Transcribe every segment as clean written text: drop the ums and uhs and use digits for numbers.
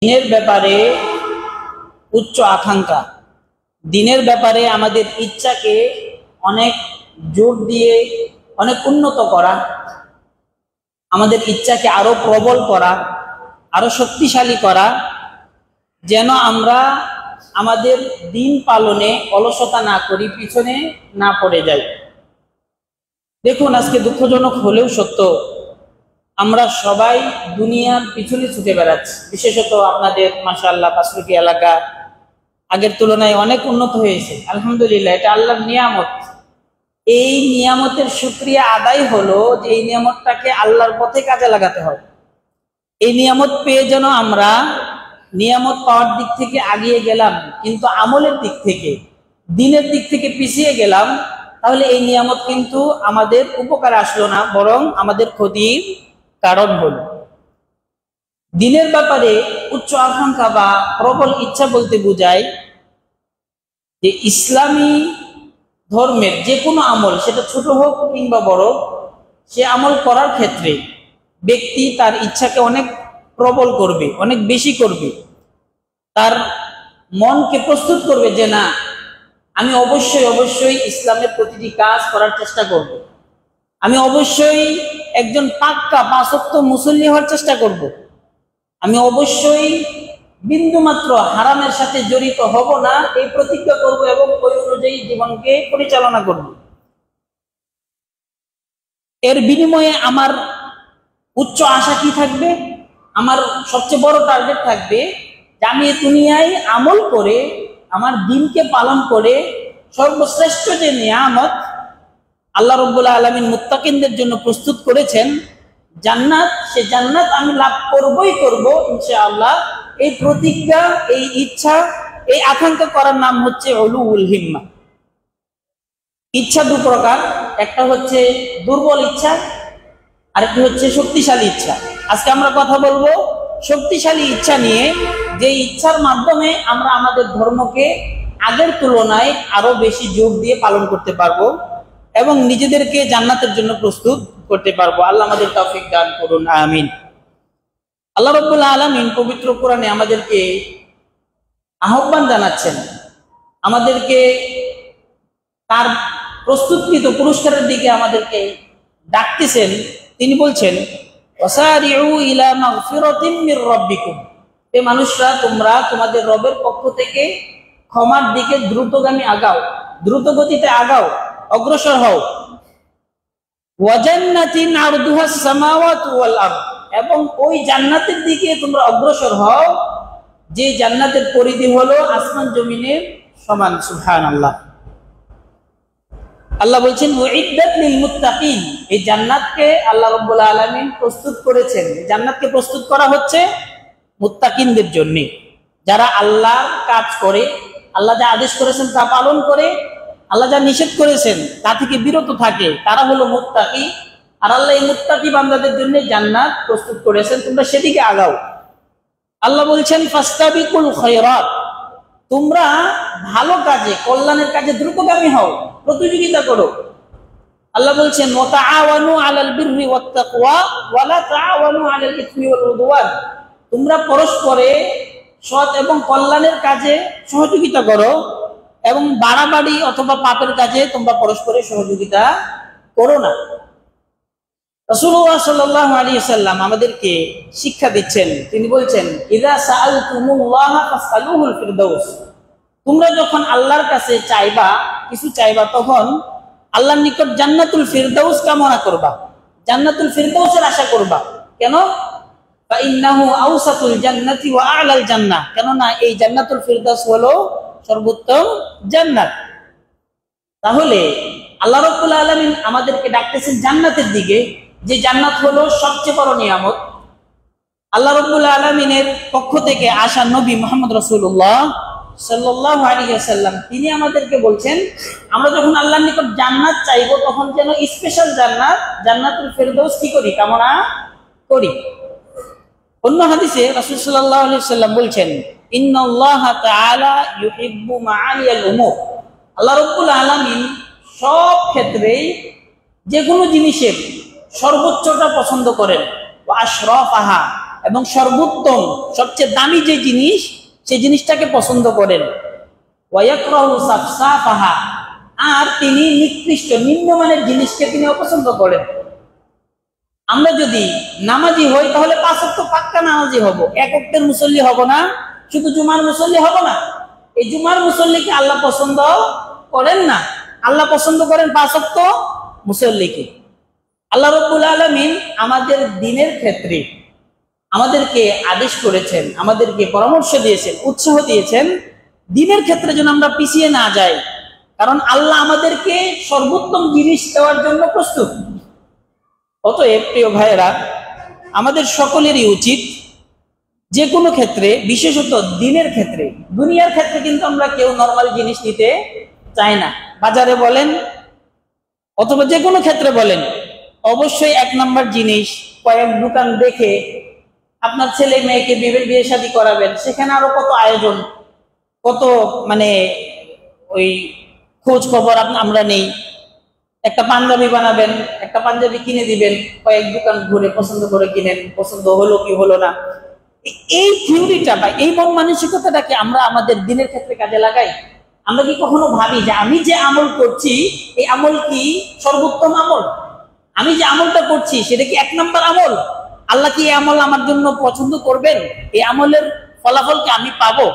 দিনের ব্যাপারে উচ্চ আকাঙ্ক্ষা, দিনের ব্যাপারে আমাদের ইচ্ছাকে অনেক জোর দিয়ে অনেক উন্নত করা, আমাদের ইচ্ছাকে আরো প্রবল করা, আরো শক্তিশালী করা, যেন আমরা আমাদের দিন পালনে অলসতা না করি, পিছনে না পড়ে যাই। দেখুন, আজকে দুঃখজনক হলেও সত্য, আমরা সবাই দুনিয়ার পিছনে ছুটে বেড়াচ্ছি। বিশেষত আপনাদের মাশাআল্লাহ পাঁচরুকি এলাকা আগের তুলনায় অনেক উন্নত হয়েছে, আলহামদুলিল্লাহ, এটা আল্লাহর নিয়ামত। এই নিয়ামতের শুকরিয়া আদায় হলো যে এই নিয়ামতটাকে আল্লাহর পথে কাজে লাগাতে হবে। এই নিয়ামত পেয়ে যেন আমরা নিয়ামত পাওয়ার দিক থেকে আগিয়ে গেলাম, কিন্তু আমলের দিক থেকে, দিনের দিক থেকে পিছিয়ে গেলাম, তাহলে এই নিয়ামত কিন্তু আমাদের উপকার আসলো না, বরং আমাদের ক্ষতির কারণ হল। দিনের ব্যাপারে উচ্চ আকাঙ্ক্ষা বা প্রবল ইচ্ছা বলতে বোঝায় যে ইসলামী ধর্মের যে কোনো আমল, সেটা ছোট হোক কিংবা বড়, সে আমল করার ক্ষেত্রে ব্যক্তি তার ইচ্ছাকে অনেক প্রবল করবে, অনেক বেশি করবে, তার মনকে প্রস্তুত করবে যে না, আমি অবশ্যই অবশ্যই ইসলামের প্রতিটি কাজ করার চেষ্টা করব, আমি অবশ্যই একজন পাক্কা পাঁচ ওয়াক্ত মুসল্লি হওয়ার চেষ্টা করব, আমি অবশ্যই বিন্দুমাত্র হারামের সাথে জড়িত হব না, এই প্রতিজ্ঞা করব এবং ওই অনুযায়ী জীবনকে পরিচালনা করব। এর বিনিময়ে আমার উচ্চ আশা কি থাকবে? আমার সবচেয়ে বড় টার্গেট থাকবে যে আমি দুনিয়ায় আমল করে, আমার দিনকে পালন করে সর্বশ্রেষ্ঠ যে নিয়ামত আল্লাহ রাব্বুল আলামিন মুত্তাকিনদের জন্য প্রস্তুত করেছেন, জান্নাত, সে জান্নাত আমি লাভ করবই করব ইনশাআল্লাহ। এই প্রতিজ্ঞা, এই ইচ্ছা, এই আকাঙ্ক্ষা করার নাম হচ্ছে উলুউল হিম্মা। ইচ্ছা দু প্রকার, একটা হচ্ছে দুর্বল ইচ্ছা, আরেকটি হচ্ছে শক্তিশালী ইচ্ছা। আজকে আমরা কথা বলবো শক্তিশালী ইচ্ছা নিয়ে, যে ইচ্ছার মাধ্যমে আমরা আমাদের ধর্মকে আগের তুলনায় আরো বেশি জোর দিয়ে পালন করতে পারবো এবং নিজেদেরকে জান্নাতের জন্য প্রস্তুত করতে পারবো। আল্লাহ আমাদের তৌফিক দান করুন, আমিন। আল্লাহ রাব্বুল আলামিন পবিত্র কোরআনে আমাদেরকে আহ্বান জানাচ্ছেন, আমাদেরকে তার প্রস্তুতকৃত পুরস্কারের দিকে আমাদেরকে ডাকতেছেন। তিনি বলছেন, ওয়াসারিউ ইলা মাগফিরাতিম মির রাব্বিকুম, হে মানুষরা, তোমরা তোমাদের রবের পক্ষ থেকে ক্ষমার দিকে দ্রুতগামী আগাও, দ্রুত গতিতে আগাও, অগ্রসর হও। ওয়া জান্নাতিন আরদুহাস সামাওয়াতু ওয়াল আরদ, এবং ওই জান্নাতের দিকে তোমরা অগ্রসর হও যে জান্নাতের পরিধি হলো আসমান জমিনের সমান। সুবহানাল্লাহ। আল্লাহ বলছেন উইদ্দাত লিল মুত্তাকিন, এই জান্নাতকে আল্লাহ রাব্বুল আলামিন প্রস্তুত করেছেন। জান্নাতকে প্রস্তুত করা হচ্ছে মুত্তাকিনদের জন্য, যারা আল্লাহর কাজ করে, আল্লাহ যা আদেশ করেছেন তা পালন করে, আল্লাহ যা নিষেধ করেছেন তা থেকে বিরত থাকে, তারা হলো মুত্তাকি। আর আল্লাহ এই মুত্তাকি বান্দাদের জন্য জান্নাত প্রস্তুত করেছেন, তোমরা সেদিকে আগাও। আল্লাহ বলছেন ফাস্তাবিকুল খায়রাত, তোমরা ভালো কাজে, কল্যাণের কাজে দ্রুতগামী হও, প্রতিযোগিতা করো। আল্লাহ বলছেন ওয়াতাআওয়ানু আলাল বিররি ওয়াত তাকওয়া ওয়া লা তাআওয়ানু আলাল ইসমি ওয়াল উদওয়ান, তোমরা পরস্পরে সৎ এবং কল্যাণের কাজে সহযোগিতা করো এবং বাড়াবাড়ি অথবা পাপের কাজে তোমরা পরস্পরে সহযোগিতা করো না। রাসূলুল্লাহ সাল্লাল্লাহু আলাইহি ওয়াসাল্লাম আমাদেরকে শিক্ষা দিচ্ছেন, তিনি বলছেন ইযা সাআলতুমুল্লাহা ফাসআলুহুল ফিরদাউস, তোমরা যখন আল্লাহর কাছে চাইবা, কিছু চাইবা, তখন আল্লাহর নিকট জান্নাতুল ফিরদাউস কামনা করবা, জান্নাতুল ফিরদাউসের আশা করবা। কেন? ফাইন্নাহু আওসাতুল জান্নাতি ওয়া আ'লাল জান্নাহ, কেননা এই জান্নাতুল ফিরদাউস হলো সর্বোত্তম জান্নাত। তাহলে আল্লাহ রাব্বুল আলামিন আমাদেরকে ডাকতেছেন জান্নাতের দিকে, যে জান্নাত হলো সবচেয়ে বড় নিয়ামত। আল্লাহ রাব্বুল আলামিনের পক্ষ থেকে আসা নবী মুহাম্মদ রাসূলুল্লাহ সাল্লাল্লাহু আলাইহি ওয়াসাল্লাম, তিনি আমাদেরকে বলছেন আমরা যখন আল্লাহর নিকট জান্নাত চাইবো, তখন যেন স্পেশাল জান্নাত, জান্নাতুল ফিরদাউস কি করি? কামনা করি। অন্য হাদিসে রাসূল সাল্লাল্লাহু আলাইহি ওয়াসাল্লাম বলছেন ইন্নাল্লাহা তাআলা ইউহিব্বু মাআলিয়াল উমুর, আল্লাহ রাব্বুল আলামিন সব ক্ষেত্রেই যে কোনো জিনিসের সর্বোচ্চটা পছন্দ করেন, ওয়া আশরাফাহা, এবং সর্বোত্তম সবচেয়ে দামি যে জিনিস সেই জিনিসটাকে পছন্দ করেন। ওয়ায়াকরাহু সাফসাফাহা, আর তিনি নিকৃষ্ট নিম্নমানের জিনিসকে তিনি অপছন্দ করেন। আমরা যদি নামাজি হই তাহলে 5 ওয়াক্ত পাক্কা নামাজি হব, 1 ওয়াক্তের মুসল্লি হব না, শুধু জুমার মুসল্লি হব না। এই জুমার মুসল্লিকে আল্লাহ পছন্দ করেন না, আল্লাহ পছন্দ করেন 5 ওয়াক্ত মুসল্লিকে। আল্লাহ রাব্বুল আলামিন আমাদের দ্বীনের ক্ষেত্রে আমাদেরকে আদেশ করেছেন, আমাদেরকে পরামর্শ দিয়েছেন, উৎসাহ দিয়েছেন দ্বীনের ক্ষেত্রে যেন আমরা পিছিয়ে না যাই, কারণ আল্লাহ আমাদেরকে সর্বোত্তম জিনিস দেওয়ার জন্য প্রস্তুত। অতএব প্রিয় ভাইয়েরা, আমাদের সকলেরই উচিত যে কোনো ক্ষেত্রে, বিশেষত দ্বীনের ক্ষেত্রে, দুনিয়ার ক্ষেত্রে কিন্তু আমরা কেউ নরমাল জিনিস নিতে চাই না। বাজারে বলেন অথবা যে কোনো ক্ষেত্রে বলেন, অবশ্যই 1 নম্বর জিনিস কয়েক দোকান দেখে আপনার ছেলে মেয়েকে বিয়ে শাদী করাবেন, সেখানে আরো কত আয়োজন, কত মানে ওই খোঁজ খবর আমরা নেই। একটা পাঞ্জাবি বানাবেন, একটা পাঞ্জাবি কিনে দিবেন, কয়েক দোকান ঘুরে পছন্দ করে কিনেন, পছন্দ হলো কি হলো না। এই থিওরিটা বা এই মন মানসিকতাটাকে আমরা আমাদের দ্বীনের ক্ষেত্রে কাজে লাগাই। আমরা কি কখনো ভাবি যে আমি যে আমল করছি এই আমল কি সর্বোত্তম আমল? আমি যে আমলটা করছি সেটা কি 1 নম্বর আমল? আল্লাহ কি এই আমল আমার জন্য পছন্দ করবেন? এই আমলের ফলাফল কি আমি পাবো?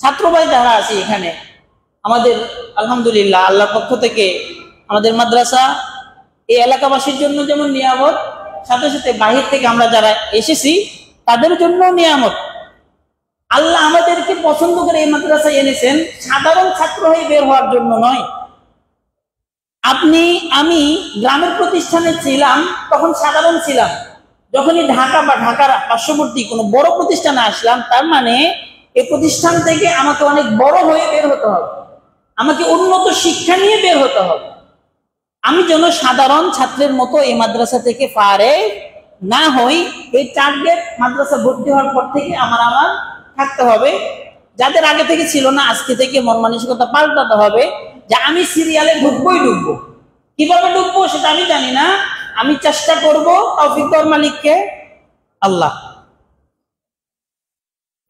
ছাত্র ভাই যারা আছে এখানে, আমাদের আলহামদুলিল্লাহ আল্লাহর পক্ষ থেকে আমাদের মাদ্রাসা এই এলাকাবাসীর জন্য যেমন নিয়ামত, সাথে সাথে বাহির থেকে আমরা যারা এসেছি তাদের জন্য নিয়ামত। আল্লাহ আমাদেরকে পছন্দ করে এই মাদ্রাসায় এনেছেন সাধারণ ছাত্র হয়ে বের হওয়ার জন্য নয়। আপনি আমি গ্রামের প্রতিষ্ঠানে ছিলাম তখন সাধারণ ছিলাম, যখনই ঢাকা বা ঢাকার পার্শ্ববর্তী কোনো বড় প্রতিষ্ঠানে আসলাম, তার মানে এই প্রতিষ্ঠান থেকে আমাকে অনেক বড় হয়ে বের হতে হবে, আমাকে উন্নত শিক্ষা নিয়ে বের হতে হবে। আমি যেন সাধারণ ছাত্রের মতো এই মাদ্রাসা থেকে ফারেগ না হই, এই টার্গেট মাদ্রাসা ভর্তি হওয়ার পর থেকে আমার থাকতে হবে। যাদের আগে থেকে ছিল না, আজকে থেকে মন মানসিকতা পাল্টাতে হবে যে আমি সিরিয়ালে ঢুকবোই ঢুকবো। কিভাবে ঢুকবো সেটা আমি জানি না, আমি চেষ্টা করব, তৌফিক দেওয়ার মালিককে আল্লাহ।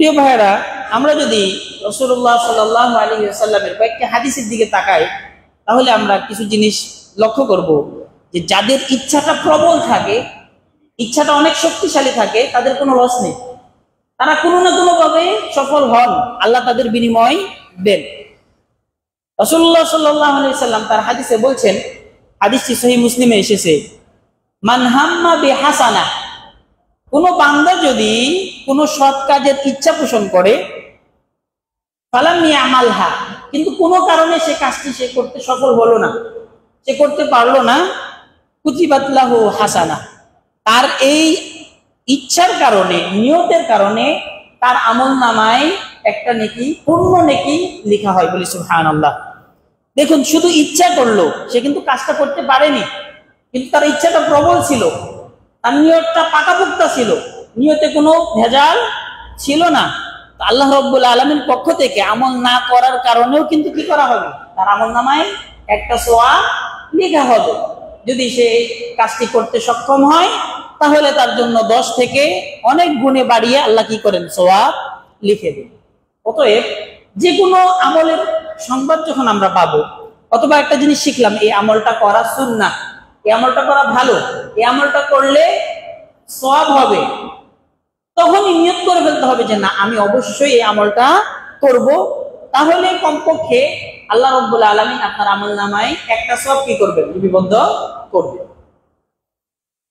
প্রিয় ভাইরা, আমরা যদি রাসূলুল্লাহ সাল্লাল্লাহু আলাইহি ওয়াসাল্লামের কয়েকটি হাদিসের দিকে তাকাই তাহলে আমরা কিছু জিনিস লক্ষ্য করব যে যাদের ইচ্ছাটা প্রবল থাকে, ইচ্ছাটা অনেক শক্তিশালী থাকে, তাদের কোনো লস নেই, তারা কোনো না কোনো ভাবে সফল হন, আল্লাহ তাদের বিনিময় দেন। রাসূলুল্লাহ সাল্লাল্লাহু আলাইহি ওয়াসাল্লাম তার হাদিসে বলছেন, হাদিসটি সহিহ মুসলিমে এসেছে, মান হাম্মা বিহাসানা, কোন বান্দা যদি কোন সৎ কাজের ইচ্ছা পোষণ করে, ফালাম ইয়ামালহা, কিন্তু কোনো কারণে সে কাজটি সে করতে সফল হলো না, সে করতে পারলো না, কুতিবাত লাহু হাসানা, তার এই ইচ্ছার কারণে, নিয়তের কারণে তার আমলনামায় একটা নেকি, পূর্ণ নেকি লেখা হয়। বলি সুবহানাল্লাহ। দেখুন, শুধু ইচ্ছা করলো, সে কিন্তু কাজটা করতে পারেনি, কিন্তু তার ইচ্ছাটা প্রবল ছিল, তার নিয়তটা পাকাপোক্তা ছিল, নিয়তে কোনো ভেজাল ছিল না। আল্লাহ রাব্বুল আলামিন পক্ষ থেকে আমল না করার কারণেও কিন্তু কি করা হবে, তার আমলনামায় একটা সওয়াব লেখা হবে। যদি সে কাজটি করতে সক্ষম হয় তাহলে তার জন্য 10 থেকে অনেক গুণে বাড়িয়ে আল্লাহ কি করেন, সওয়াব লিখে দেন। অতএব যে কোনো আমলের সংবাদ যখন আমরা পাবো, অথবা একটা জিনিস শিখলাম, এই আমলটা করা সুন্নাহ, এই আমলটা করা ভালো, এই আমলটা করলে সওয়াব হবে, তখনই নিয়ত করে ফেলতে হবে যে না, আমি অবশ্যই এই আমলটা করব। তাহলে কমপক্ষে আল্লাহ রাব্বুল আলামিন আপনার আমলনামায় একটা সওয়াব কি করবেন, লিপিবদ্ধ করবেন।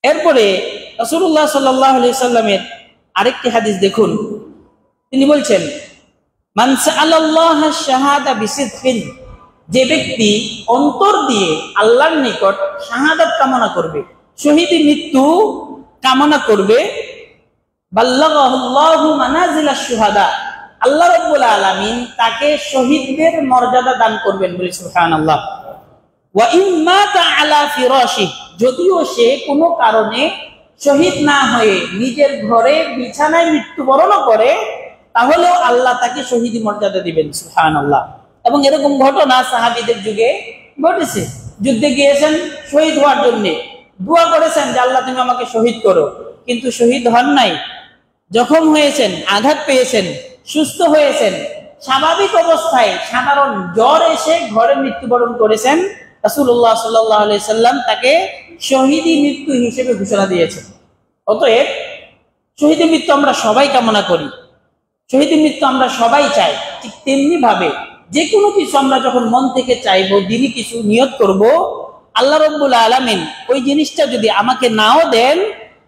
এরপরে রাসূলুল্লাহ সাল্লাল্লাহু আলাইহি সাল্লামের আরেকটি হাদিস দেখুন, তিনি বলছেন, মান সাআলাল্লাহ আশ-শাহাদা বিসিদকিন, যে ব্যক্তি অন্তর দিয়ে আল্লাহর নিকট শাহাদাত কামনা করবে, শহীদি মৃত্যু কামনা করবে, বাল্লাগাহুল্লাহু মানাজিলাশ শুহাদা, আল্লাহ রাব্বুল আলামিন তাকে শহীদদের মর্যাদা দান করবেন। বলি সুবহানাল্লাহ। ওয়া ইম্মাতা আলা ফিরাশি, যদিও সে কোনো কারণে শহীদ না হয়ে নিজের ঘরে বিছানায় মৃত্যুবরণ করে, তাহলেও আল্লাহ তাকে শহীদি মর্যাদা দিবেন। সুবহানাল্লাহ। এবং এরকম ঘটনা সাহাবীদের যুগে ঘটেছে, যুদ্ধে গিয়েছেন শহীদ হওয়ার জন্য, দোয়া করেছেন যে আল্লাহ তুমি আমাকে শহীদ করো, কিন্তু শহীদ হন নাই, জখম হয়েছেন, আঘাত পেয়েছেন, সুস্থ হয়েছেন, স্বাভাবিক অবস্থায় সাধারণ জ্বর এসে ঘরে মৃত্যুবরণ করেছেন, রাসূলুল্লাহ সাল্লাল্লাহু আলাইহি সাল্লাম তাকে শহীদি মৃত্যু হিসেবে ঘোষণা দিয়েছেন। অতএব শহীদি মৃত্যু আমরা সবাই কামনা করি, শহীদি মৃত্যু আমরা সবাই চাই। ঠিক তেমনি ভাবে যে কোনো কিছু আমরা যখন মন থেকে চাইবো, দিনই কিছু নিয়ত করব, আল্লাহ রাব্বুল আলামিন ওই জিনিসটা যদি আমাকে নাও দেন,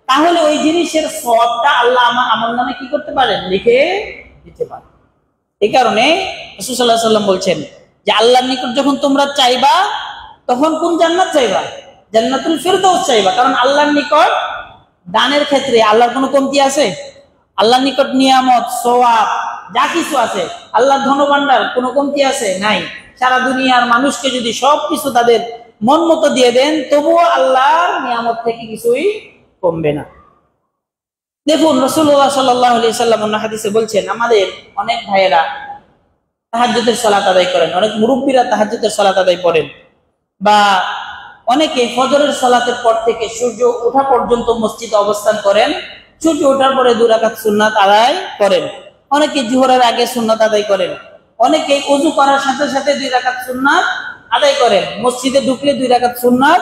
তাহলে ওই জিনিসের সওয়াবটা আল্লাহ আমার আমলনামে কি করতে পারেন, লিখে দিতে পারেন। এই কারণে রাসূল সাল্লাল্লাহু আলাইহি ওয়াসাল্লাম বলছেন যে আল্লাহর নিকট যখন তোমরা চাইবা, তখন কোন জান্নাত চাইবা? জান্নাতুল ফিরদাউস চাইবা। কারণ আল্লাহর নিকট দানের ক্ষেত্রে আল্লাহর কোনো কমতি আছে? আল্লাহর নিকট নিয়ামত, সওয়াব যা কিছু আছে, আল্লাহর ধনভাণ্ডার কোনো কমতি আছে? নাই। সারা দুনিয়ার মানুষকে যদি সবকিছু তাদের মন মতো দিয়ে দেন, তবুও আল্লাহর নিয়ামত থেকে কিছুই কমবে না। দেখুন, রাসূলুল্লাহ সাল্লাল্লাহু আলাইহি সাল্লাম অন্য হাদিসে বলছেন, আমাদের অনেক ভাইয়েরা তাহাজ্জুদের সালাত আদায় করেন, অনেক মুরব্বীরা তাহাজ্জুদের সালাত আদায় করেন, বা অনেকে ফজরের সালাতের পর থেকে সূর্য ওঠা পর্যন্ত মসজিদে অবস্থান করেন, সূর্য ওঠার পরে 2 রাকাত সুন্নাত আদায় করেন, অনেকে জোহরের আগে সুন্নাত আদায় করেন, অনেকে ওযু করার সাথে সাথে 2 রাকাত সুন্নাত আদায় করেন, মসজিদে ঢুকলে 2 রাকাত সুন্নাত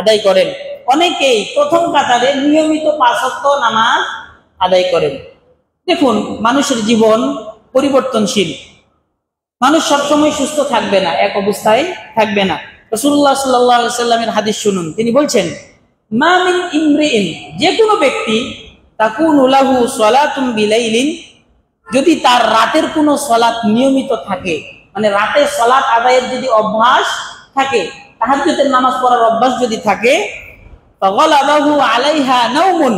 আদায় করেন, অনেকেই প্রথম কাতারে নিয়মিত 5 ওয়াক্ত নামাজ আদায় করেন। দেখুন, মানুষের জীবন পরিবর্তনশীল, মানুষ সবসময় সুস্থ থাকবে না, এক অবস্থায় থাকবে না। রাসূলুল্লাহ সাল্লাল্লাহু আলাইহি সাল্লামের হাদিস শুনুন, তিনি বলছেন, মা মিন ইমরিইন, যে কোনো ব্যক্তি, তাকুনু লাহু সালাতুন বিলাইলিন, যদি তার রাতের কোনো সালাত নিয়মিত থাকে, মানে রাতে সালাত আদায়ের যদি অভ্যাস থাকে, তাহাজ্জুদের নামাজ পড়ার অভ্যাস যদি থাকে, ফাগালাবাহু আলাইহা নাওমুন,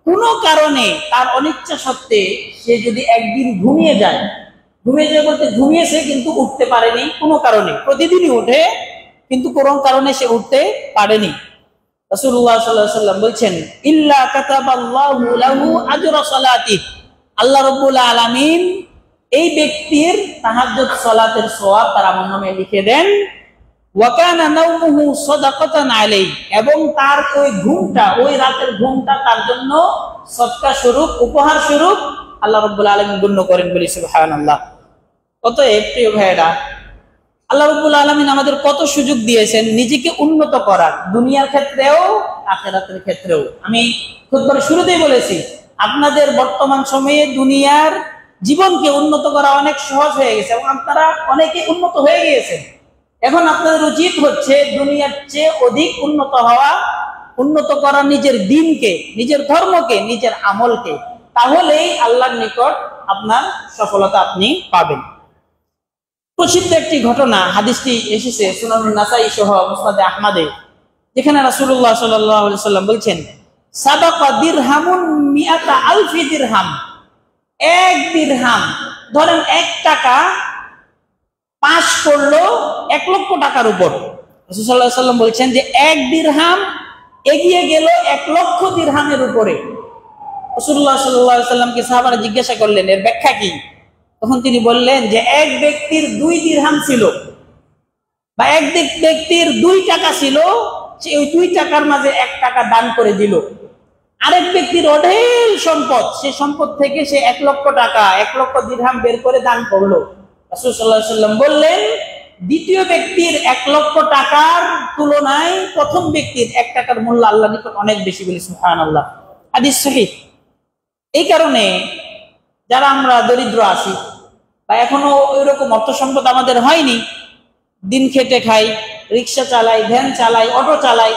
কোনো কারণে তার অনিচ্ছা সত্ত্বে সে যদি একদিন ঘুমিয়ে যায় বলতে ঘুমিয়েছে কিন্তু উঠতে পারেনি, কোনো কারণে, প্রতিদিনই উঠে কিন্তু কোনো কারণে সে উঠতে পারেনি, রাসূলুল্লাহ সাল্লাল্লাহু আলাইহি ওয়াসাল্লাম বলছেন, ইল্লা কাতাবাল্লাহু লাহু আজরা সালাতিহি, আল্লাহ রাব্বুল আলামিন এই ব্যক্তির তাহাজ্জুদ সালাতের সওয়াব তার আমলনামায় লিখে দেন, ওয়া কানা নাওমুহু সাদাকাতান আলাইহি, এবং তার ওই ঘুমটা, ওই রাতের ঘুমটা তার জন্য সদকা স্বরূপ, উপহার স্বরূপ আল্লাহ রাব্বুল আলামিন গণ্য করেন, বলি সুবহানাল্লাহ। অতএব প্রিয় ভাইয়েরা, আল্লাহ রাব্বুল আলামিন আমাদের কত সুযোগ দিয়েছেন নিজেকে উন্নত করার, দুনিয়ার ক্ষেত্রেও আখিরাতের ক্ষেত্রেও। আমি খুতবার শুরুতেই বলেছি, আপনাদের বর্তমান সময়ে দুনিয়ার জীবনকে উন্নত করা অনেক সহজ হয়ে গেছে এবং আপনারা অনেকে উন্নত হয়ে গিয়েছেন। এখন আপনাদের উচিত হচ্ছে দুনিয়ার চেয়ে অধিক উন্নত হওয়া, উন্নত করা নিজের দ্বীনকে, নিজের ধর্মকে, নিজের আমলকে, তাহলেই আল্লাহর নিকট আপনার সফলতা আপনি পাবেন। প্রসিদ্ধ একটি ঘটনা, হাদিসটি এসেছে সুনানুন নাসাই সহ মুসনাদে আহমদে, যেখানে রাসূলুল্লাহ সাল্লাল্লাহু আলাইহি ওয়াসাল্লাম বলছেন, সাবাকা দিরহামুন মিআতা আলফি দিরহাম, 1 দিরহাম, ধরেন 1 টাকা পাশ করলো 1 লক্ষ টাকার উপর। রাসূল সাল্লাল্লাহু আলাইহি ওয়াসাল্লাম বলছেন যে 1 দিরহাম এগিয়ে গেল 1 লক্ষ দিরহামের উপরে। রাসূলুল্লাহ সাল্লাল্লাহু আলাইহি ওয়াসাল্লামকে সাহাবারা জিজ্ঞাসা করলেন, এর ব্যাখ্যা কি? তখন তিনি বললেন যে 1 ব্যক্তির 2 দিরহাম ছিল, বা 1 ব্যক্তির 2 টাকা ছিল, সে ওই 2 টাকার মাঝে 1 টাকা দান করে দিল। আরেক ব্যক্তির অঢেল সম্পদ, সে সম্পদ থেকে সে 1 লক্ষ টাকা, 1 লক্ষ দিরহাম বের করে দান করলো। রাসূল সাল্লাল্লাহু আলাইহি ওয়াসাল্লাম বললেন, দ্বিতীয় ব্যক্তির 1 লক্ষ টাকার তুলনায় প্রথম ব্যক্তির 1 টাকার মূল্য আল্লাহর নিকট অনেক বেশি, বলি সুবহানাল্লাহ। হাদিস সহিহ। এই কারণে যারা আমরা দরিদ্র আছি, বা এখনো ওইরকম অর্থ সম্পদ আমাদের হয়নি, দিন খেটে খাই, রিক্সা চালাই, ভ্যান চালাই, অটো চালাই,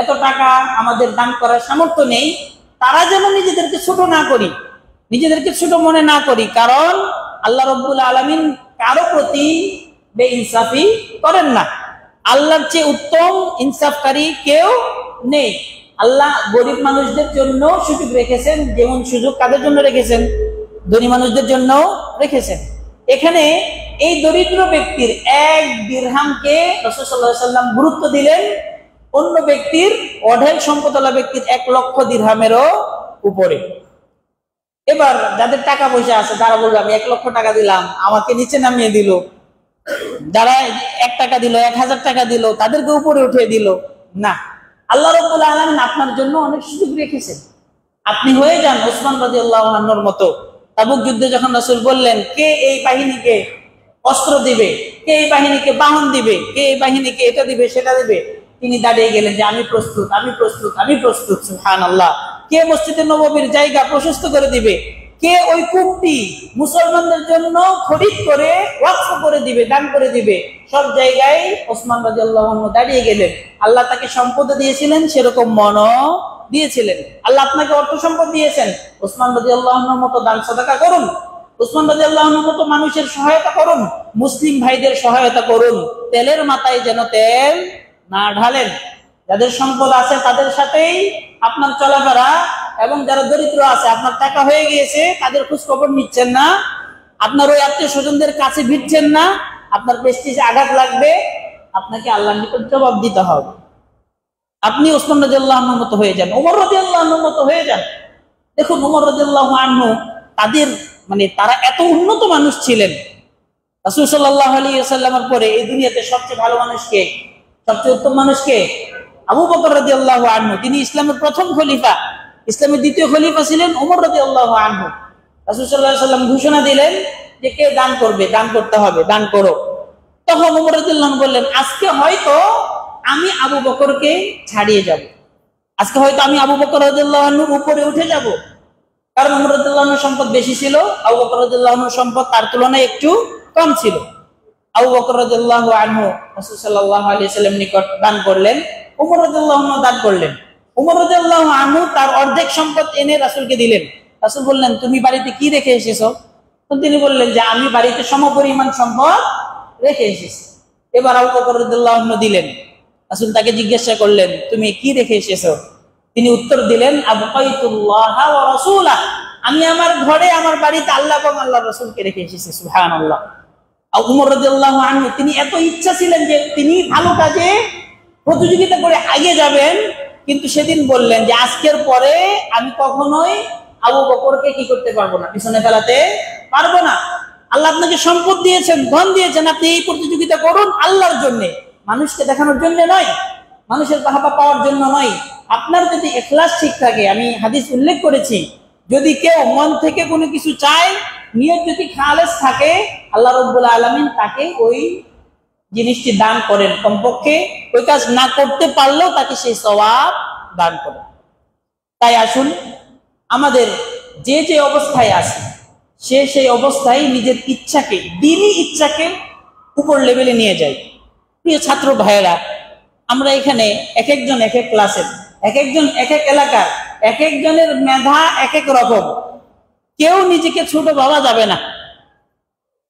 এত টাকা আমাদের দান করার সামর্থ্য নেই, তারা যেন নিজেদেরকে ছোট না করি, নিজেদেরকে ছোট মনে না করি। কারণ আল্লাহ রাব্বুল আলামিন কারো প্রতি বেইনসাফি করেন না। আল্লাহর চেয়ে উত্তম ইনসাফকারী কেউ নেই। আল্লাহ গরিব মানুষদের জন্য সুযোগ রেখেছেন, যেমন সুযোগ কাদের জন্য রেখেছেন? ধনী মানুষদের জন্য রেখেছেন। এখানে এই দরিদ্র ব্যক্তির 1 দিরহামকে রাসূল সাল্লাল্লাহু আলাইহি ওয়াসাল্লাম গুরুত্ব দিলেন অন্য ব্যক্তির, অঢেল সম্পদওয়ালা ব্যক্তির 1 লক্ষ দিরহামেরও উপরে। এবার যাদের টাকা পয়সা আছে তারা বলবে, আমি 1 লক্ষ টাকা দিলাম, আমাকে নিচে নামিয়ে দিল। যারা 1 টাকা দিল, 1000 টাকা দিল, তাদেরকে উপরে উঠিয়ে দিল। না, আল্লাহ রাব্বুল আলামিন আপনার জন্য অনেক সুযোগ রেখেছেন। আপনি হয়ে যান ওসমান রাদিয়াল্লাহু আনহুর মতো। তাবুক যুদ্ধে যখন রাসূল বললেন কে এই বাহিনীকে অস্ত্র দিবে, কে এই বাহিনীকে বাহন দিবে, কে এই বাহিনীকে এটা দিবে সেটা দিবে, তিনি দাঁড়িয়ে গেলেন যে আমি প্রস্তুত, আমি প্রস্তুত, আমি প্রস্তুত। সুবহানাল্লাহ। কে মসজিদে নববীর জায়গা প্রশস্ত করে দিবে, কে ওই কূপটি মুসলমানদের জন্য খরিদ করে ওয়াকফ করে দিবে, দান করে দিবে, সব জায়গায় ওসমান রাদিয়াল্লাহু আনহু দাঁড়িয়ে গেলেন। আল্লাহ তাকে সম্পদ দিয়েছিলেন, সেরকম মনও দিয়েছিলেন। আল্লাহ আপনাকে অর্থ সম্পদ দিয়েছেন, ওসমান রাদিয়াল্লাহু আনহুর মতো দান সাদাকা করুন, ওসমান রাদিয়াল্লাহু আনহুর মতো মানুষের সহায়তা করুন, মুসলিম ভাইদের সহায়তা করুন। তেলের মাথায় যেন তেল না ঢালেন। যাদের সম্পদ আছে তাদের সাথেই আপনার চলাফেরা, এবং যারা দরিদ্র আছে, আপনার টাকা হয়ে গিয়েছে, তাদের খোঁজ খবর নিচ্ছেন না, আপনার ওই আত্মীয় স্বজনদের কাছে ভিড়ছেন না, আপনার প্রেস্টিজে আঘাত লাগবে, আপনাকে আল্লাহর নিকট জবাব দিতে হবে। আপনি ওসমান রাদিয়াল্লাহু আনহুর মতো হয়ে যান, ওমর রাদিয়াল্লাহু আনহুর মতো হয়ে যান। দেখুন ওমর রাদিয়াল্লাহু আনহু তাদের তারা এত উন্নত মানুষ ছিলেন। রাসূল সাল্লাল্লাহু আলাইহি ওয়াসাল্লামের পরে এই দুনিয়াতে সবচেয়ে ভালো মানুষ কে, সবচেয়ে উত্তম মানুষ কে? আবু বকর রাদিয়াল্লাহু আনহু। তিনি ইসলামের প্রথম খলিফা, ইসলামের দ্বিতীয় খলিফা ছিলেন ওমর রাদিয়াল্লাহু আনহু। রাসূল সাল্লাল্লাহু আলাইহি ওয়াসাল্লাম ঘোষণা দিলেন যে কে দান করবে, দান করতে হবে, দান করো। তখন ওমর রাদিয়াল্লাহু আনহু বললেন আজকে হয়তো আমি আবু বকরকে ছাড়িয়ে যাব, আজকে হয়তো আমি আবু বকর রাদিয়াল্লাহু আনহুর উপরে উঠে যাব। কারণ ওমর রাদিয়াল্লাহু আনহুর সম্পদ বেশি ছিল, আবু বকর রাদিয়াল্লাহু আনহুর সম্পদ তার তুলনায় একটু কম ছিল। আবু বকর রাদিয়াল্লাহু আনহু রাসূল সাল্লাল্লাহু আলাইহি ওয়াসাল্লাম নিকট দান করলেন, ওমর রাদিয়াল্লাহু আনহু দান করলেন। ওমর রাদিয়াল্লাহু আনহু তার অর্ধেক সম্পদ এনে রাসূলকে দিলেন। রাসূল বললেন তুমি বাড়িতে কি রেখে এসেছো? তো তিনি বললেন যে আমি বাড়িতে সমপরিমাণ সম্পদ রেখে এসেছি। এবার আবু বকর রাদিয়াল্লাহু আনহু দিলেন। রাসূল তাকে জিজ্ঞাসা করলেন তুমি কি রেখে এসেছো? তিনি উত্তর দিলেন আবকাইতুল্লাহ ওয়া রাসূলাহ, আমি আমার ঘরে, আমার বাড়িতে আল্লাহ এবং আল্লাহর রাসূলকে রেখে এসেছি। সুবহানাল্লাহ। আর ওমর রাদিয়াল্লাহু আনহু তিনি এত ইচ্ছা ছিলেন যে তিনি ভালো কাজে প্রতিযোগিতা করে এগিয়ে যাবেন, কিন্তু সেদিন বললেন যে আজকের পরে আমি কখনোই আবু বকরকে কি করতে পারবো না, পিছনে ফেলাতে পারবো না। আল্লাহ আপনাকে সম্পদ দিয়েছেন, ধন দিয়েছেন, আপনি এই প্রতিযোগিতা করুন আল্লাহর জন্য, মানুষকে দেখানোর জন্য নয়, মানুষের বাহবা পাওয়ার জন্য নয়। আপনার যদি ইখলাস ঠিক থাকে, আমি হাদিস উল্লেখ করেছি, যদি কেউ মন থেকে কোনো কিছু চায়, নিয়ত যদি খালেস থাকে, আল্লাহ রাব্বুল আলামিন তাকে ওই জিনিসটি দান করেন। কমপক্ষে ওই কাজ না করতে পারলেও তাকে সেই সওয়াব দান করেন। তাই আসুন আমাদের যে যে অবস্থায় আছে, সেই অবস্থায় নিজের ইচ্ছাকে, দিনই ইচ্ছাকে উপর লেভেলে নিয়ে যায়। প্রিয় ছাত্র ভাইয়েরা, আমরা এখানে এক একজন এক এক ক্লাসের, এক একজন এক এক এলাকার, এক একজনের মেধা এক এক রকম। কেউ নিজেকে ছোট ভাবা যাবে না,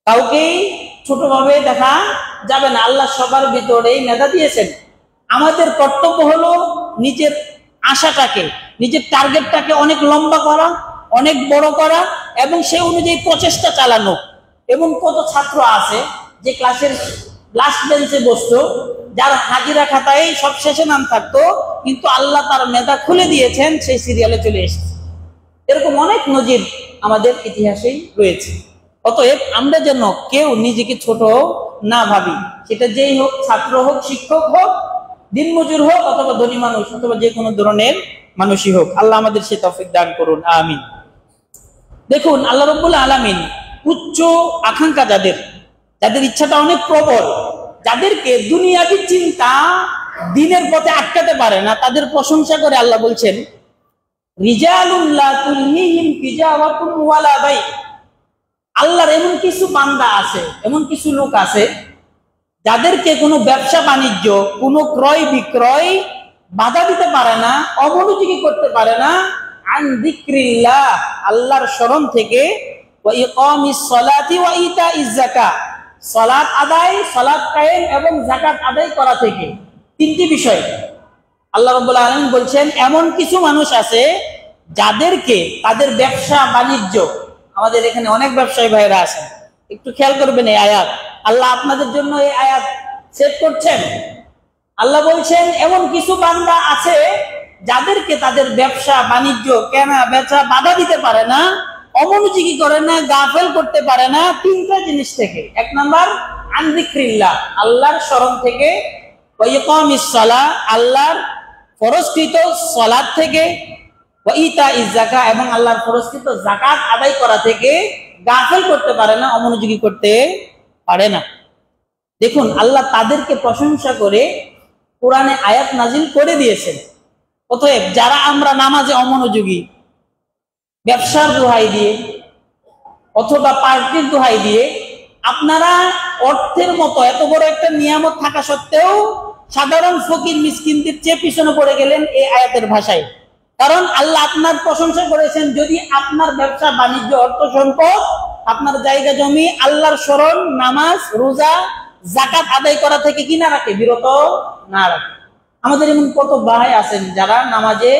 কাউকেই ছোট ভাবে দেখা যাবে না। আল্লাহ সবার ভিতরেই মেধা দিয়েছেন। আমাদের কর্তব্য হলো নিজের আশাটাকে, নিজের টার্গেটটাকে অনেক লম্বা করা, অনেক বড় করা, এবং সেই অনুযায়ী প্রচেষ্টা চালানো। এবং কত ছাত্র আছে যে ক্লাসের লাস্ট বেঞ্চে বসতো, যার হাজিরা খাতায় সব শেষে নাম থাকতো, কিন্তু আল্লাহ তার মেধা খুলে দিয়েছেন, সেই সিরিয়ালে চলে এসেছে। এরকম অনেক নজির আমাদের ইতিহাসেই রয়েছে। অতএব আমরা যেন কেউ নিজেকে ছোট না ভাবি, সেটা যেই হোক, ছাত্র হোক, শিক্ষক হোক, দিনমজুর হোক, অথবা ধনী মানুষ, অথবা যে কোনো ধরনের মানুষই হোক। আল্লাহ আমাদের সে তৌফিক দান করুন, আমিন। দেখুন আল্লাহ রাব্বুল আলামিন উচ্চ আকাঙ্ক্ষা যাদের, যাদের ইচ্ছাটা অনেক প্রবল, যাদেরকে দুনিয়াবী চিন্তা দ্বীনের পথে আটকাতে পারে না, তাদের প্রশংসা করে আল্লাহ বলছেন রিজালুন লা তুলহিহিম তিজারাতুন ওয়ালা বাই। আল্লাহর এমন কিছু বান্দা আছে, এমন কিছু লোক আছে, যাদেরকে কোনো ব্যবসা বাণিজ্য, কোনো ক্রয় বিক্রয় বাধা দিতে পারে না, অমনোযোগী করতে পারে না। আন যিকরিল্লাহ, আল্লাহর স্মরণ থেকে, ওয়া ইকামিস সালাতি ওয়া ইতাইজ যাকাত, সালাত আদায়, সালাত কায়েম এবং যাকাত আদায় করা থেকে। তিনটি বিষয় আল্লাহ রাব্বুল আলামিন বলছেন এমন কিছু মানুষ আছে যাদেরকে তাদের ব্যবসা বাণিজ্য, আমাদের এখানে অনেক ব্যবসায়ী ভাইরা আছেন, একটু খেয়াল করবেন এই আয়াত, আল্লাহ আপনাদের জন্য এই আয়াত সেট করছেন। আল্লাহ বলছেন এমন কিছু বান্দা আছে যাদেরকে তাদের ব্যবসা বাণিজ্য, কেনা বেচা বাধা দিতে পারে না, অমনোযোগী করে না, গাফেল করতে পারে না তিনটা জিনিস থেকে। এক নাম্বার আন যিকরিল্লাহ, আল্লাহর স্মরণ থেকে, ওয়া ইকামিস সালাহ, আল্লাহর ফরজকৃত সালাত থেকে, এবং আল্লাহর ফরজকৃত যাকাত আদায় করা থেকে গাফেল করতে পারে না, অমনোযোগী করতে পারে না। দেখুন, আল্লাহ তাদেরকে প্রশংসা করে কোরআনে আয়াত নাজিল করে দিয়েছেন। অতএব যারা আমরা নামাজে অমনোযোগী, ব্যবসার দোহাই দিয়ে অথবা পার্টির দোহাই দিয়ে, আপনারা অর্থের মতো এত বড় একটা নিয়ামত থাকা সত্ত্বেও সাধারণ ফকির মিসকিনদের চেয়ে পিছনে পড়ে গেলেন এই আয়াতের ভাষায়। কারণ আল্লাহ আপনার প্রশংসা করেছেন যদি আপনার ব্যবসা বাণিজ্য অর্থ সম্পদ, আপনার জায়গা জমি আল্লাহর স্মরণ, নামাজ, রোজা, যাকাত আদায় করা থেকে কি না রাখে, বিরত না রাখে। আমাদের এমন কত ভাই আছেন যারা নামাজে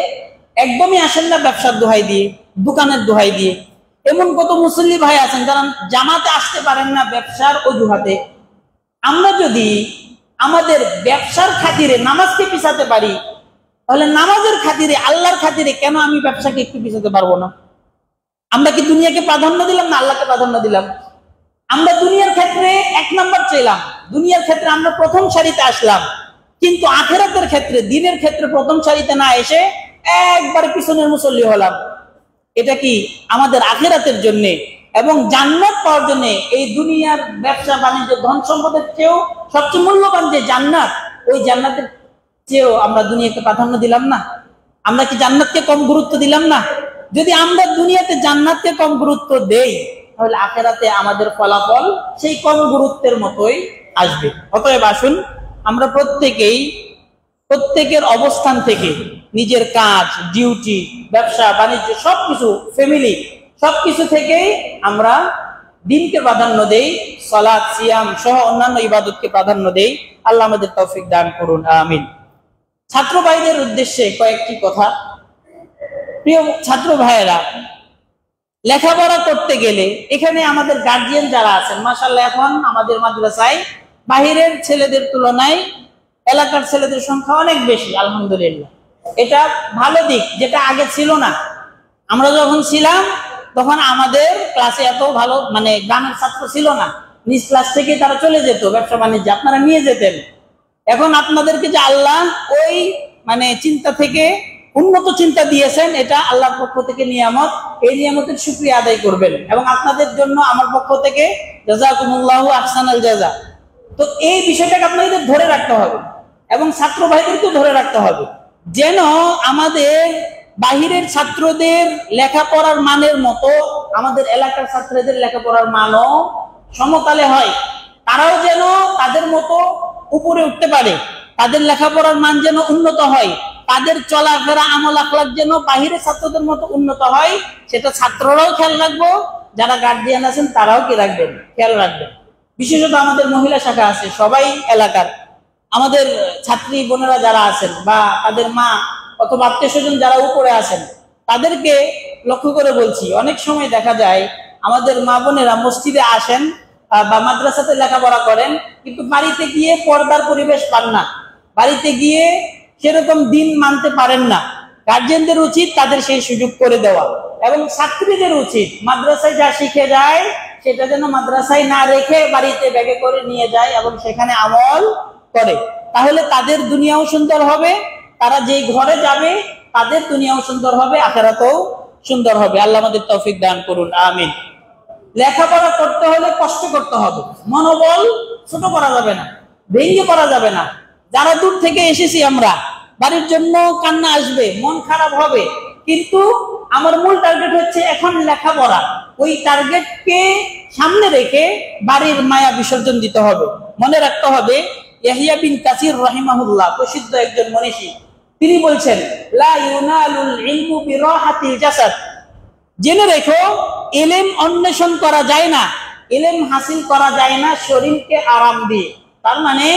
একদমই আসেন না, ব্যবসার দোহাই দিয়ে, দোকানের দোহাই দিয়ে। এমন কত মুসল্লি ভাই আছেন যারা জামাতে আসতে পারেন না ব্যবসার অজুহাতে। আমরা যদি আমাদের ব্যবসার খাতিরে নামাজকে পিছাতে পারি, তাহলে নামাজের খাতিরে, আল্লাহর খাতিরে কেন আমি ব্যবসাকে একটু পিছাতে পারবো না? আমরা কি দুনিয়াকে প্রাধান্য দিলাম না আল্লাহকে প্রাধান্য দিলাম? আমরা দুনিয়ার ক্ষেত্রে 1 নম্বর চাইলাম, দুনিয়ার ক্ষেত্রে আমরা প্রথম সারিতে আসলাম, কিন্তু আখিরাতের ক্ষেত্রে, দিনের ক্ষেত্রে প্রথম সারিতে না এসে একবার পিছনের মুসল্লি হলাম। এটা কি আমাদের আখিরাতের জন্য এবং জান্নাত পাওয়ার জন্য এই দুনিয়ার ব্যবসা বাণিজ্য ধন সম্পদের চেয়েও সবচেয়ে মূল্যবান যে জান্নাত, ওই জান্নাতের চেয়েও আমরা দুনিয়াকে প্রাধান্য দিলাম না? আমরা কি জান্নাতকে কম গুরুত্ব দিলাম না? যদি আমরা দুনিয়াতে জান্নাতকে কম গুরুত্ব দেই, তাহলে আখিরাতে আমাদের ফলাফল সেই কম গুরুত্বের মতোই আসবে। অতএব আসুন আমরা প্রত্যেকের অবস্থান থেকে, নিজের কাজ, ডিউটি, ব্যবসা বাণিজ্য সবকিছু, ফ্যামিলি সবকিছু থেকেই আমরা দিনকে প্রাধান্য দেই, সালাত, সিয়াম সহ অন্যান্য ইবাদতকে প্রাধান্য দেই। আল্লাহ আমাদের তৌফিক দান করুন, আমিন। ছাত্র ভাইদের উদ্দেশ্যে কয়েকটি কথা। প্রিয় ছাত্র ভাইয়েরা, লেখাপড়া করতে গেলে এখানে আমাদের গার্জিয়ান যারা আছেন, মাশাআল্লাহ এখন আমাদের মাদ্রাসায় বাহিরের ছেলেদের তুলনায় এলাকার ছেলেদের সংখ্যা অনেক বেশি, আলহামদুলিল্লাহ। এটা ভালো দিক, যেটা আগে ছিল না। আমরা যখন ছিলাম তখন আমাদের ক্লাসে এত ভালো গ্রামের ছাত্র ছিল না, নিজ ক্লাস থেকে তারা চলে যেত ব্যবসা বাণিজ্যে, আপনারা নিয়ে যেতেন। এখন আপনাদেরকে যে আল্লাহ ওই চিন্তা থেকে উন্নত চিন্তা দিয়েছেন, এটা আল্লাহর পক্ষ থেকে নিয়ামত। এই নিয়ামতের শুকরিয়া আদায় করবেন এবং আপনাদের জন্য আমার পক্ষ থেকে জাযাকুমুল্লাহু আহসানাল জাযা। তো এই বিষয়টাকে আপনাদের ধরে রাখতে হবে এবং ছাত্র ভাইদেরকেও ধরে রাখতে হবে, যেন আমাদের বাহিরের ছাত্রদের লেখাপড়ার মানের মতো আমাদের এলাকার ছাত্রদের লেখাপড়ার মানও সমতালে হয়। তারাও যেন তাদের মতো উপরে উঠতে পারে, তাদের লেখাপড়ার মান যেন উন্নত হয়, তাদের চলাফেরা আমল আখলাক যেন বাহিরের ছাত্রদের মতো উন্নত হয়, সেটা ছাত্ররাও খেয়াল রাখবো, যারা গার্জিয়ান আছেন তারাও কি রাখবেন, খেয়াল রাখবেন। বিশেষত আমাদের মহিলা শাখা আছে, সবাই এলাকার আমাদের ছাত্রী বোনেরা যারা আছেন বা তাদের মা অথবা আত্মীয় স্বজন যারা উপরে আছেন, তাদেরকে লক্ষ্য করে বলছি, অনেক সময় দেখা যায় আমাদের মা বোনেরা মসজিদে আসেন বা মাদ্রাসাতে লেখাপড়া করেন, কিন্তু বাড়িতে গিয়ে পর্দার পরিবেশ পান না, বাড়িতে গিয়ে সেরকম দিন মানতে পারেন না। গার্জিয়ানদের উচিত তাদের সেই সুযোগ করে দেওয়া এবং ছাত্রীদের উচিত মাদ্রাসায় যা শিখে যায় সেটা যেন মাদ্রাসায় না রেখে বাড়িতে ব্যাগে করে নিয়ে যায় এবং সেখানে আমল করে। তাহলে তাদের দুনিয়াও সুন্দর হবে, তারা যেই ঘরে যাবে তাদের দুনিয়াও সুন্দর হবে, আখিরাতেও সুন্দর হবে। আল্লাহ আমাদের তৌফিক দান করুন, আমিন। লেখাপড়া করতে হলে কষ্ট করতে হবে, মনোবল ছোট করা যাবে না, ভেঙে করা যাবে না। যারা দূর থেকে এসেছি আমরা, বাড়ির জন্য কান্না আসবে, মন খারাপ হবে, কিন্তু আমার মূল টার্গেট হচ্ছে এখন লেখাপড়া। ওই টার্গেটকে সামনে রেখে বাড়ির মায়া বিসর্জন দিতে হবে। মনে রাখতে হবে, ইয়াহইয়া বিন কাসির রাহিমাহুল্লাহ, প্রসিদ্ধ একজন মনীষী, তিনি বলছেন, লা ইউনালুল ইলমু বিরাহাতিল জাসাদ, জেনে রেখো ইলম অন্বেষণ করা যায় না, ইলম হাসিল করা যায় না শরীরকে আরাম দিয়ে। তার মানে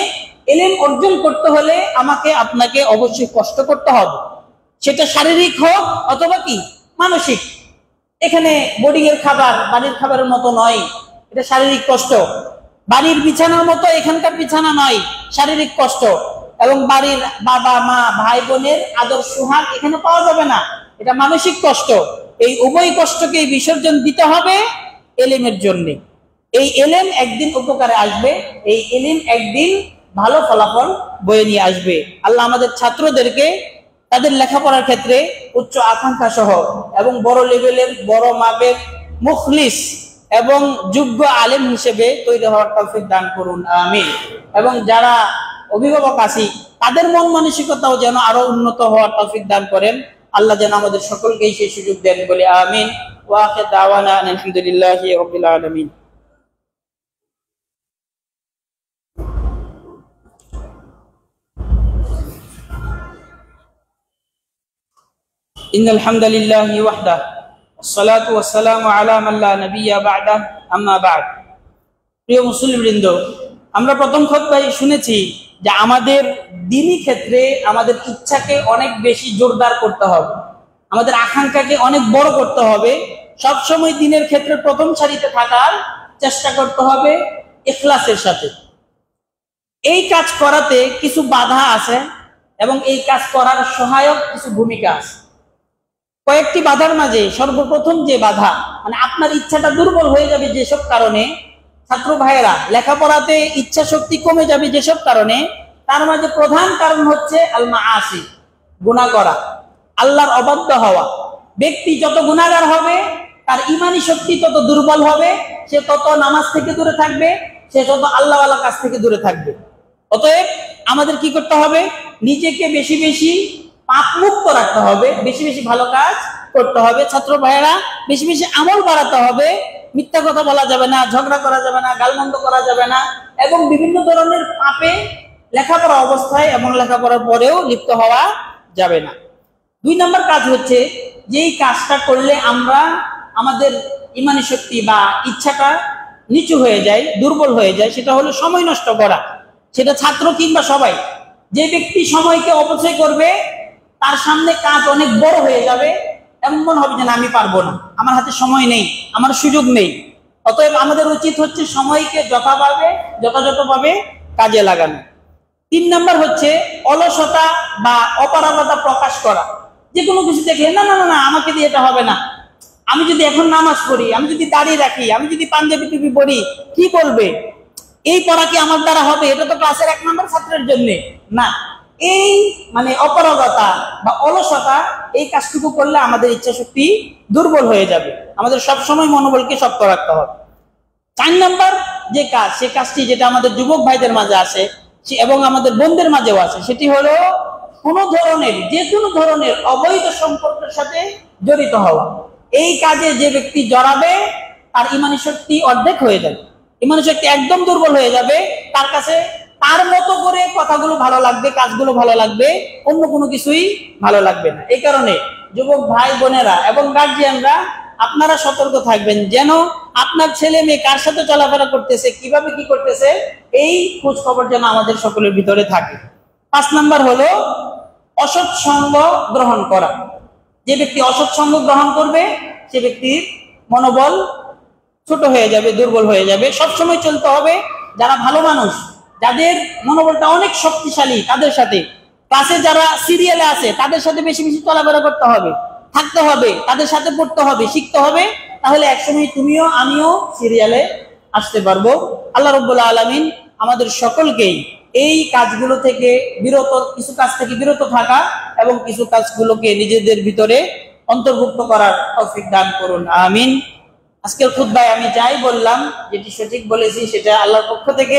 ইলম অর্জন করতে হলে আমাকে আপনাকে অবশ্যই কষ্ট করতে হবে, সেটা শারীরিক হোক অথবা কি মানসিক। এখানে বোর্ডিং এর খাবার বাড়ির খাবারের মতো নয়, এটা শারীরিক কষ্ট। বাড়ির বিছানার মতো এখানকার বিছানা নয়, শারীরিক কষ্ট। এবং বাড়ির বাবা মা ভাই বোনের আদর সুহাগ এখানে পাওয়া যাবে না, এটা মানসিক কষ্ট। এই উভয় কষ্টকে বিসর্জন দিতে হবে ইলমের জন্য। এই ইলম একদিন উপকারে আসবে, এই ইলম একদিন ভালো ফলাফল বয়ে নিয়ে আসবে। আল্লাহ আমাদের ছাত্রদেরকে তাদের লেখাপড়ার ক্ষেত্রে উচ্চ আকাঙ্ক্ষা সহ এবং বড় লেভেলের বড় মাপের মুখলিস এবং যোগ্য আলেম হিসেবে তৈরি হওয়ার তৌফিক দান করুন, আমিন। এবং যারা অভিভাবক আছি তাদের মন মানসিকতাও যেন আরো উন্নত হওয়ার তৌফিক দান করেন, আল্লাহ যেন আমাদের সকলকেই সেই সুযোগ দেন বলে আমিন। ওয়া আখির দাওয়ানা আলহামদুলিল্লাহি রাব্বিল আলামিন। ইন্নাল হামদালিল্লাহি ওয়াহদা والصلاه والسلام على من لا نبي بعده اما بعد। প্রিয় মুসলিমবৃন্দ, আমরা প্রথম খুতবায় শুনেছি যে আমাদের দ্বীনি ক্ষেত্রে আমাদের ইচ্ছাকে অনেক বেশি জোরদার করতে হবে, আমাদের আকাঙ্ক্ষাকে অনেক বড় করতে হবে, সব সময় দ্বীনের ক্ষেত্রে প্রথম সারিতে থাকার চেষ্টা করতে হবে ইখলাসের সাথে। এই কাজ করাতে কিছু বাধা আছে এবং এই কাজ করার সহায়ক কিছু ভূমিকা আছে। কয়েকটি বাধার মাঝে সর্বপ্রথম যে বাধা, মানে আপনার ইচ্ছাটা দুর্বল হয়ে যাবে যেসব কারণে, ছাত্র ভাইয়েরা লেখাপড়াতে ইচ্ছা শক্তি কমে যাবে যেসব কারণে, তার মাঝে প্রধান কারণ হচ্ছে আল মাআসি, গুনাহ করা, আল্লাহর অবাধ্য হওয়া। ব্যক্তি যত গুনাহগার হবে তার ঈমানি শক্তি তত দুর্বল হবে, সে তত নামাজ থেকে দূরে থাকবে, সে তত আল্লাহওয়ালা কাজ থেকে দূরে থাকবে। অতএব আমাদের কি করতে হবে? নিজেকে বেশি বেশি পাপ মুক্ত রাখতে হবে, বেশি বেশি ভালো কাজ করতে হবে। ছাত্র ভাইয়েরা, বেশি বেশি আমল বাড়াতে হবে, মিথ্যা কথা বলা যাবে না, ঝগড়া করা যাবে না, গালমন্দ করা যাবে না, এবং বিভিন্ন ধরনের পাপে লেখাপড়া অবস্থায় এবং লেখাপড়ার পরেও লিপ্ত হওয়া যাবে না। 2 নম্বর কাজ হচ্ছে, যেই কাজটা করলে আমরা আমাদের ঈমানি শক্তি বা ইচ্ছাটা নিচু হয়ে যায়, দুর্বল হয়ে যায়, সেটা হলো সময় নষ্ট করা। সেটা ছাত্র কিংবা সবাই, যে ব্যক্তি সময়কে অপচয় করবে তার সামনে কাজ অনেক বড় হয়ে যাবে এবং মনে হবে যে না, আমি পারবো না, আমার হাতে সময় নেই, আমার সুযোগ নেই। অতএব আমাদের উচিত হচ্ছে সময়কে যথাযথভাবে কাজে লাগানো। 3 নম্বর হচ্ছে অলসতা বা অপারগতা প্রকাশ করা। যে কোনো কিছু দেখলে না না না আমাকে দিয়ে এটা হবে না, আমি যদি এখন নামাজ পড়ি, আমি যদি দাঁড়িয়ে রাখি, আমি যদি পাঞ্জাবি টুপি পড়ি, কি বলবে, এই পড়া কি আমার দ্বারা হবে, এটা তো ক্লাসের 1 নম্বর ছাত্রের জন্য না। এই মানে অপারগতা বা অলসতা, এই কাজটুকু করলে আমাদের ইচ্ছা শক্তি দুর্বল হয়ে যাবে। আমাদের সব সময় মনোবলকে শক্ত রাখতে হবে। 4 নম্বর যে কাজ, সে কাজটি যেটা আমাদের যুবক ভাইদের মাঝে আছে এবং আমাদের বোনদের মাঝেও আছে, সেটি হলো যে কোনো ধরনের অবৈধ সম্পর্কের সাথে জড়িত হওয়া। এই কাজে যে ব্যক্তি জড়াবে তার ঈমানি শক্তি অর্ধেক হয়ে যাবে, ঈমানি শক্তি একদম দুর্বল হয়ে যাবে। তার কাছে তার মতো করে কথাগুলো ভালো লাগবে, কাজগুলো ভালো লাগবে, অন্য কোনো কিছুই ভালো লাগবে না। এই কারণে যুবক ভাই বোনেরা এবং গার্জিয়ানরা, আপনারা সতর্ক থাকবেন যেন আপনার ছেলে মেয়ে কার সাথে চলাফেরা করতেছে, কিভাবে কি করতেছে, এই খোঁজ খবর যেন আমাদের সকলের ভিতরে থাকে। 5 নম্বর হলো অসৎ সঙ্গ গ্রহণ করা। যে ব্যক্তি অসৎ সঙ্গ গ্রহণ করবে সে ব্যক্তির মনোবল ছোট হয়ে যাবে, দুর্বল হয়ে যাবে। সবসময় চলতে হবে যারা ভালো মানুষ, যাদের মনোবলটা অনেক শক্তিশালী, তাদের সাথে। ক্লাসে যারা সিরিয়ালে আছে তাদের সাথে বেশি বেশি চলাফেরা করতে হবে, থাকতে হবে, তাদের সাথে পড়তে হবে, শিখতে হবে। তাহলে একসময় তুমিও আমিও সিরিয়ালে আসতে পারবো। আল্লাহ রাব্বুল আলামিন আমাদের সকলকেই এই কাজগুলো থেকে কিছু কাজ থেকে বিরত থাকা এবং কিছু কাজগুলোকে নিজেদের ভিতরে অন্তর্ভুক্ত করার তৌফিক দান করুন, আমিন। আজকের খুতবায় আমি যাই বললাম, যেটি সঠিক বলেছি সেটা আল্লাহর পক্ষ থেকে।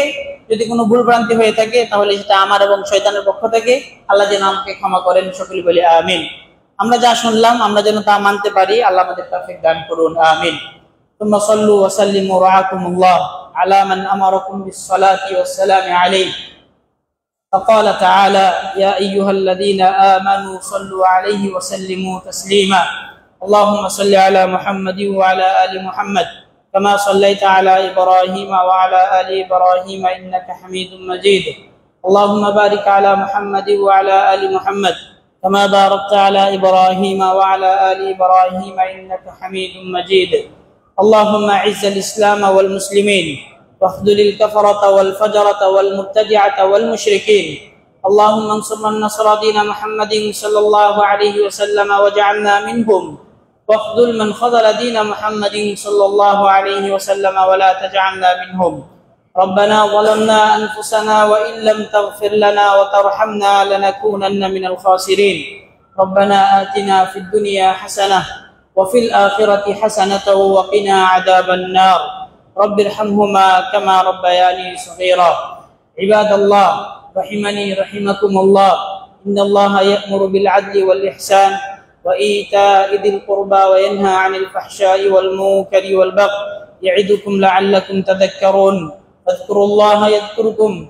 যদি কোনো ভুল ভ্রান্তি হয়ে থাকে তাহলে সেটা আমার এবং শয়তানের পক্ষ থেকে। আল্লাহ যেন আমাকে ক্ষমা করেন, সকলে বলি আমিন। আমরা যা শুনলাম আমরা যেন তা মানতে পারি, আল্লাহ আমাদের তৌফিক দান করুন, আমিন। তুম্মা সাল্লু ওয়া সাল্লিমু রাহাকুমুল্লাহ আলা মান আমারাকুম বিস-সালাতি ওয়াস-সালামি আলাইহি। فقال تعالى يا أيها الذين آمنوا صلوا عليه وسلموا تسليما اللهم صل على محمد وعلى آل محمد كما صليت على إبراهيم وعلى آل إبراهيم إنك حميد مجيد اللهم بارك على محمد وعلى آل محمد كما باركت على إبراهيم وعلى آل إبراهيم إنك حميد مجيد اللهم أعز الإسلام والمسلمين واخذل الكفرة والفجرة والمبتدعة والمشركين اللهم انصر من نصر دين محمد صلى الله عليه وسلم واجعلنا منهم واخذل من خذل دين محمد صلى الله عليه وسلم ولا تجعلنا منهم ربنا ظلمنا أنفسنا وإن لم تغفر لنا وترحمنا لنكونن من الخاسرين ربنا آتنا في الدنيا حسنة وفي الآخرة حسنة وقنا عذاب النار رب ارحمهما كما ربياني صغيرا عباد الله رحمني رحمكم الله إن الله يأمر بالعدل والإحسان وإيتاء ذي القربى وينهى عن الفحشاء والمنكر والبغي يعظكم لعلكم تذكرون فاذكروا الله يذكركم